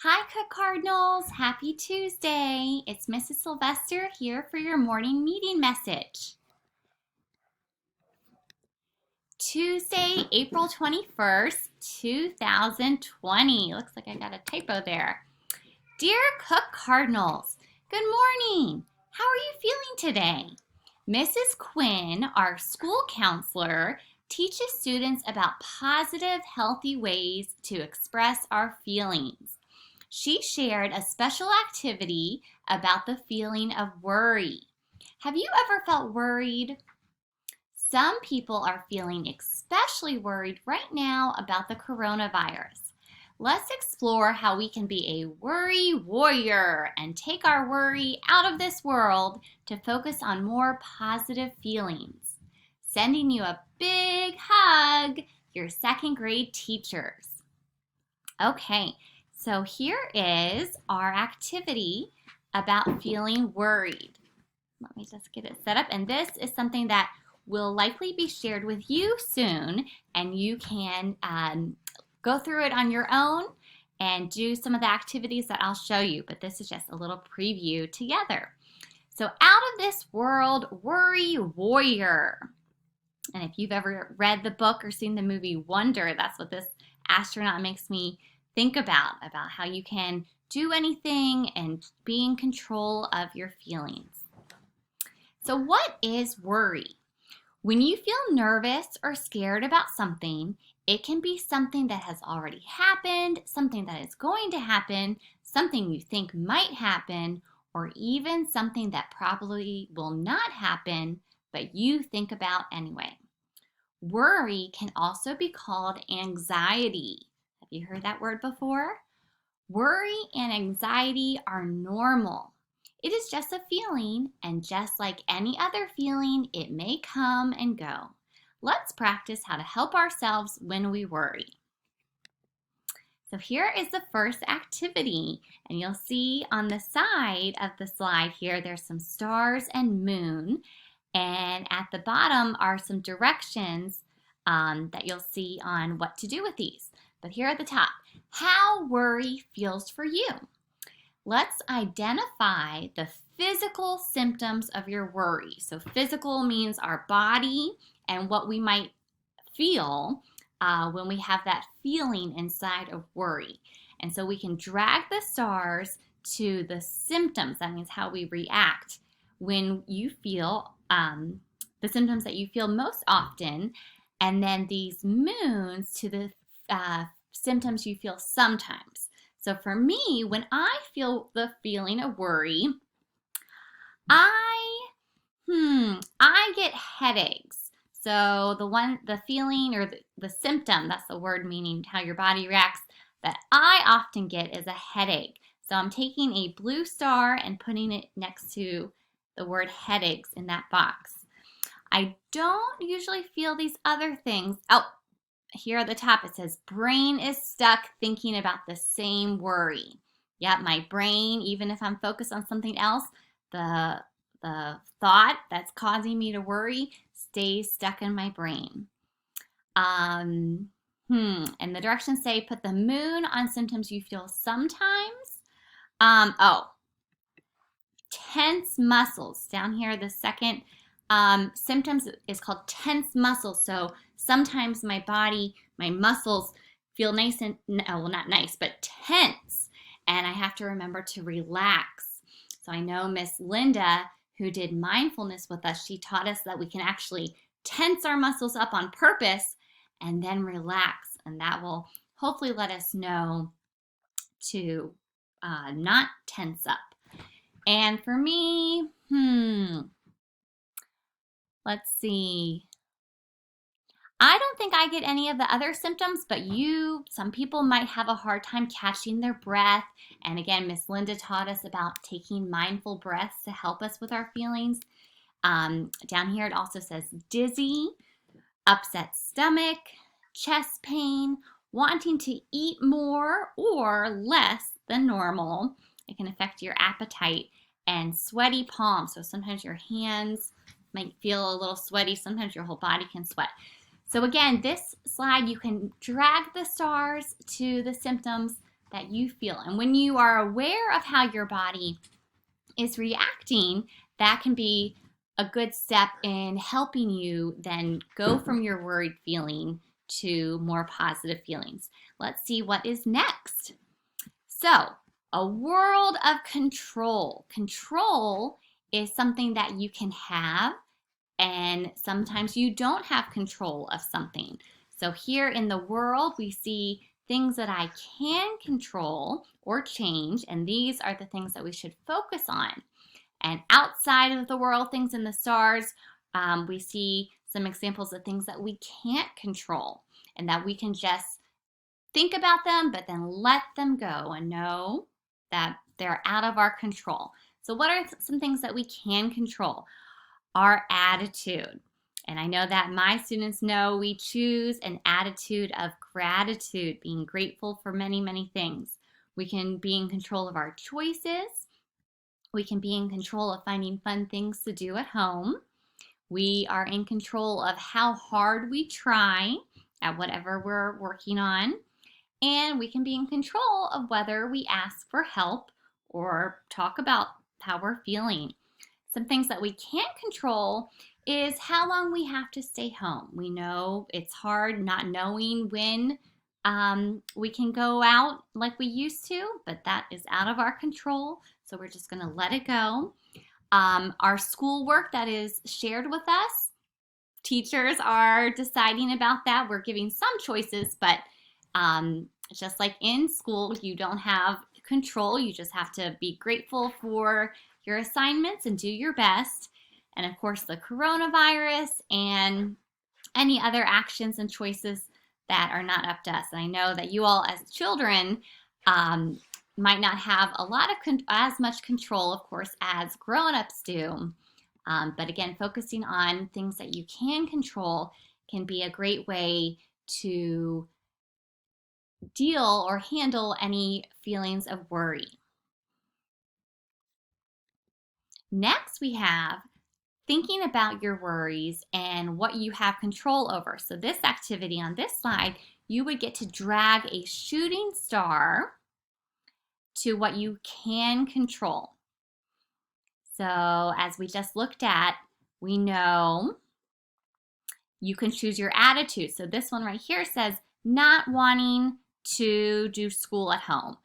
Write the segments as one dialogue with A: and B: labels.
A: Hi, Cook Cardinals. Happy Tuesday. It's Mrs. Sylvester here for your morning meeting message. Tuesday, April 21st, 2020. Looks like I got a typo there. Dear Cook Cardinals, good morning. How are you feeling today? Mrs. Quinn, our school counselor, teaches students about positive, healthy ways to express our feelings. She shared a special activity about the feeling of worry. Have you ever felt worried? Some people are feeling especially worried right now about the coronavirus. Let's explore how we can be a worry warrior and take our worry out of this world to focus on more positive feelings. Sending you a big hug, your second grade teachers. Okay, so here is our activity about feeling worried. Let me just get it set up. And this is something that will likely be shared with you soon, and you can go through it on your own and do some of the activities that I'll show you. But this is just a little preview together. So out of this world, worry warrior. And if you've ever read the book or seen the movie Wonder, that's what this astronaut makes me think about how you can do anything and be in control of your feelings. So what is worry? When you feel nervous or scared about something, it can be something that has already happened, something that is going to happen, something you think might happen, or even something that probably will not happen, but you think about anyway. Worry can also be called anxiety. Have you heard that word before? Worry and anxiety are normal. It is just a feeling, and just like any other feeling, it may come and go. Let's practice how to help ourselves when we worry. So here is the first activity, and you'll see on the side of the slide here, there's some stars and moon, and at the bottom are some directions that you'll see on what to do with these. But here at the top, how worry feels for you. Let's identify the physical symptoms of your worry. So physical means our body and what we might feel when we have that feeling inside of worry. And so we can drag the stars to the symptoms. That means how we react when you feel the symptoms that you feel most often, and then these moons to the symptoms you feel sometimes. So for me, when I feel the feeling of worry, I get headaches. So the feeling or the symptom, that's the word meaning how your body reacts, that I often get is a headache. So I'm taking a blue star and putting it next to the word headaches in that box. I don't usually feel these other things. Oh, here at the top it says brain is stuck thinking about the same worry. Yeah, my brain, even if I'm focused on something else, the thought that's causing me to worry stays stuck in my brain. And the directions say put the moon on symptoms you feel sometimes. Tense muscles. Down here, the second symptoms is called tense muscles. So sometimes my body, my muscles feel nice and, well, not nice, but tense. And I have to remember to relax. So I know Miss Linda, who did mindfulness with us, she taught us that we can actually tense our muscles up on purpose and then relax. And that will hopefully let us know to not tense up. And for me, let's see. I don't think I get any of the other symptoms, but some people might have a hard time catching their breath. And again, Miss Linda taught us about taking mindful breaths to help us with our feelings. Down here it also says dizzy, upset stomach, chest pain, wanting to eat more or less than normal. It can affect your appetite, and sweaty palms. So sometimes your hands might feel a little sweaty. Sometimes your whole body can sweat. So again, this slide, you can drag the stars to the symptoms that you feel. And when you are aware of how your body is reacting, that can be a good step in helping you then go from your worried feeling to more positive feelings. Let's see what is next. So, a world of control. Control is something that you can have, and sometimes you don't have control of something. So here in the world, we see things that I can control or change, and these are the things that we should focus on. And outside of the world, things in the stars, we see some examples of things that we can't control and that we can just think about them, but then let them go and know that they're out of our control. So what are some things that we can control? Our attitude. And I know that my students know we choose an attitude of gratitude, being grateful for many, many things. We can be in control of our choices. We can be in control of finding fun things to do at home. We are in control of how hard we try at whatever we're working on. And we can be in control of whether we ask for help or talk about how we're feeling. Some things that we can't control is how long we have to stay home. We know it's hard not knowing when we can go out like we used to, but that is out of our control. So we're just going to let it go. Our schoolwork that is shared with us, teachers are deciding about that. We're giving some choices, but just like in school, you don't have control. You just have to be grateful for your assignments and do your best. And of course, the coronavirus and any other actions and choices that are not up to us. And I know that you all as children might not have a lot of as much control, of course, as grown-ups do. But again, focusing on things that you can control can be a great way to deal or handle any feelings of worry. Next, we have thinking about your worries and what you have control over. So this activity on this slide, you would get to drag a shooting star to what you can control. So as we just looked at, we know you can choose your attitude. So this one right here says not wanting to do school at home.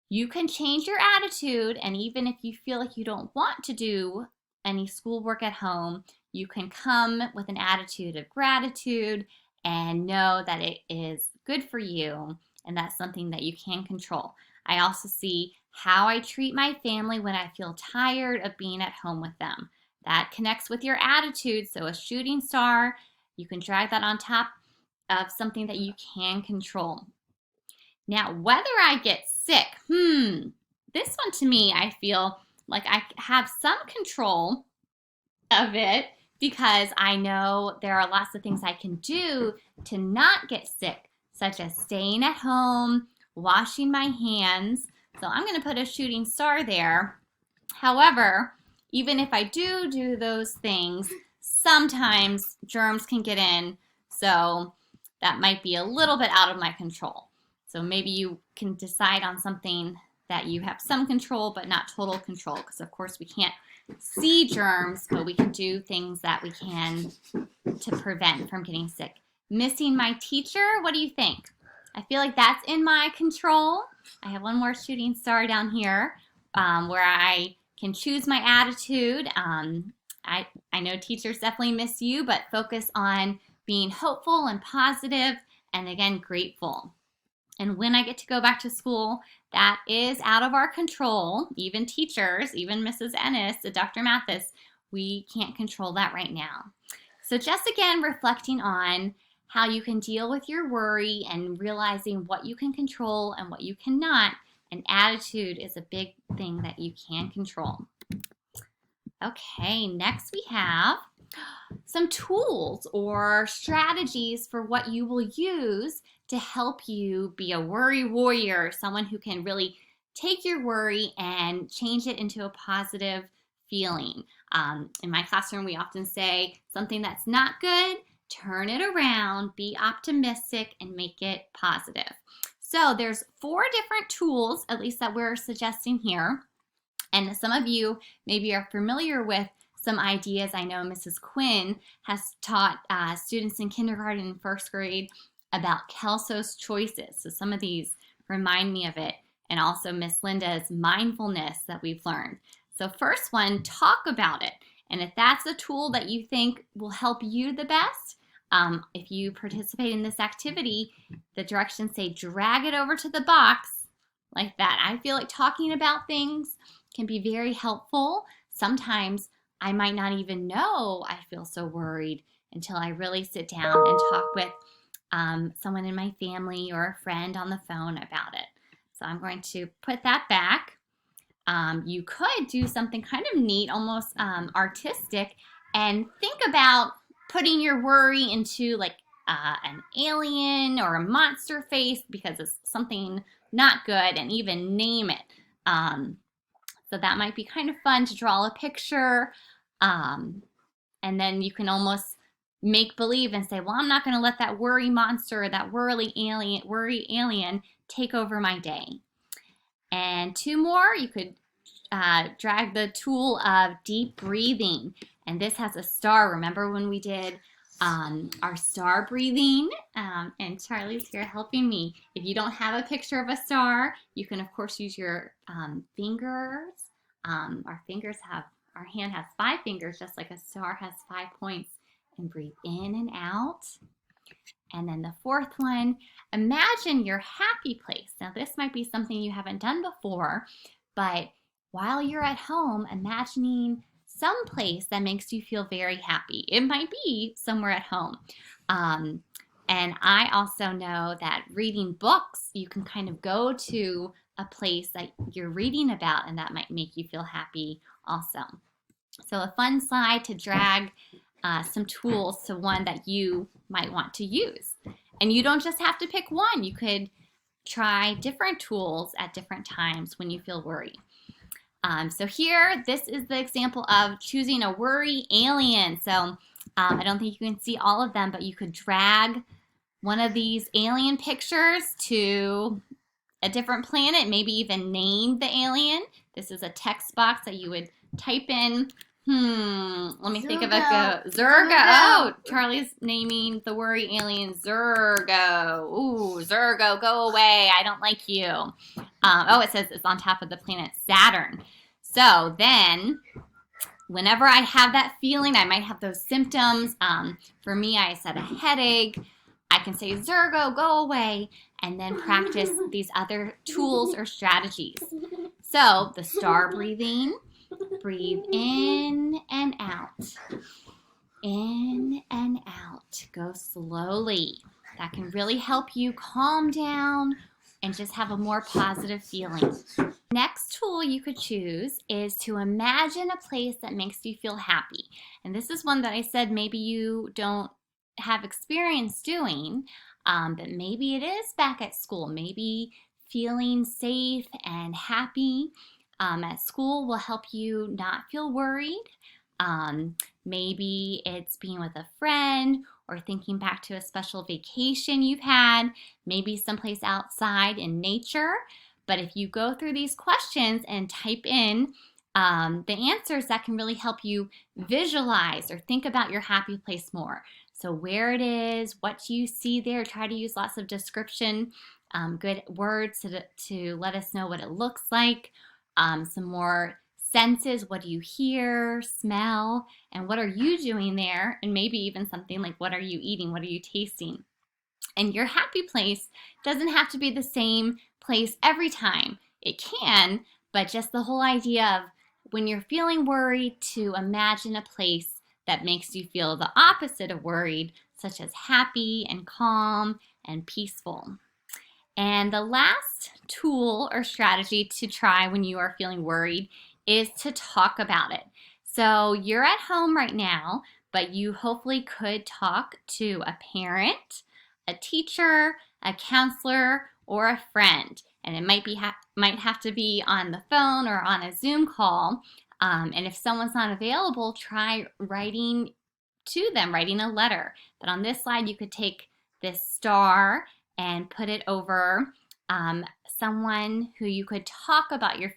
A: You can change your attitude, and even if you feel like you don't want to do any schoolwork at home, you can come with an attitude of gratitude and know that it is good for you, and that's something that you can control. I also see how I treat my family when I feel tired of being at home with them. That connects with your attitude, so a shooting star, you can drag that on top of something that you can control. Now, whether I get sick, this one to me, I feel like I have some control of it because I know there are lots of things I can do to not get sick, such as staying at home, washing my hands. So I'm going to put a shooting star there. However, even if I do those things, sometimes germs can get in, so that might be a little bit out of my control. So maybe you can decide on something that you have some control but not total control, because of course we can't see germs, but we can do things that we can to prevent from getting sick. Missing my teacher, what do you think? I feel like that's in my control. I have one more shooting star down here where I can choose my attitude. I know teachers definitely miss you, but focus on being hopeful and positive and again, grateful. And when I get to go back to school, that is out of our control. Even teachers, even Mrs. Ennis, Dr. Mathis, we can't control that right now. So just again, reflecting on how you can deal with your worry and realizing what you can control and what you cannot. And attitude is a big thing that you can control. Okay, next we have some tools or strategies for what you will use to help you be a worry warrior, someone who can really take your worry and change it into a positive feeling. In my classroom, we often say something that's not good, turn it around, be optimistic, and make it positive. So there's 4 different tools, at least that we're suggesting here. And some of you maybe are familiar with some ideas. I know Mrs. Quinn has taught students in kindergarten and first grade about Kelso's choices. So some of these remind me of it. And also Miss Linda's mindfulness that we've learned. So first one, talk about it. And if that's a tool that you think will help you the best, if you participate in this activity, the directions say drag it over to the box like that. I feel like talking about things can be very helpful. Sometimes I might not even know I feel so worried until I really sit down and talk with someone in my family or a friend on the phone about it. So I'm going to put that back. You could do something kind of neat, almost artistic, and think about putting your worry into like an alien or a monster face because it's something not good, and even name it. So that might be kind of fun to draw a picture. And then you can almost make believe and say, well, I'm not going to let that worry monster or that worry alien take over my day. And 2 more, you could drag the tool of deep breathing. And this has a star. Remember when we did our star breathing? And Charlie's here helping me. If you don't have a picture of a star, you can of course use your fingers. Our hand has 5 fingers, just like a star has 5 points. And breathe in and out. And then the 4th one, imagine your happy place. Now this might be something you haven't done before, but while you're at home, imagining some place that makes you feel very happy. It might be somewhere at home. And I also know that reading books, you can kind of go to a place that you're reading about, and that might make you feel happy also. So a fun slide to drag some tools to one that you might want to use. And you don't just have to pick one. You could try different tools at different times when you feel worried. So here, this is the example of choosing a worry alien. So I don't think you can see all of them, but you could drag one of these alien pictures to a different planet, maybe even name the alien. This is a text box that you would type in. Let me think of a go. Zurgo. Oh, Charlie's naming the worry alien Zurgo. Ooh, Zurgo, go away. I don't like you. It says it's on top of the planet Saturn. So then, whenever I have that feeling, I might have those symptoms. For me, I said a headache. I can say, Zurgo, go away, and then practice these other tools or strategies. So, the star breathing. Breathe in and out. In and out. Go slowly. That can really help you calm down and just have a more positive feeling. Next tool you could choose is to imagine a place that makes you feel happy. And this is one that I said maybe you don't have experience doing, but maybe it is back at school. Maybe feeling safe and happy at school will help you not feel worried. Maybe it's being with a friend or thinking back to a special vacation you've had, maybe someplace outside in nature. But if you go through these questions and type in the answers, that can really help you visualize or think about your happy place more. So where it is, what do you see there? Try to use lots of description, good words to let us know what it looks like. Some more senses. What do you hear, smell, and what are you doing there? And maybe even something like, what are you eating? What are you tasting? And your happy place doesn't have to be the same place every time. It can, but just the whole idea of when you're feeling worried, to imagine a place that makes you feel the opposite of worried, such as happy and calm and peaceful. And the last tool or strategy to try when you are feeling worried is to talk about it. So you're at home right now, but you hopefully could talk to a parent, a teacher, a counselor, or a friend. And it might have to be on the phone or on a Zoom call. And if someone's not available, try writing to them, writing a letter. But on this slide, you could take this star and put it over someone who you could talk about your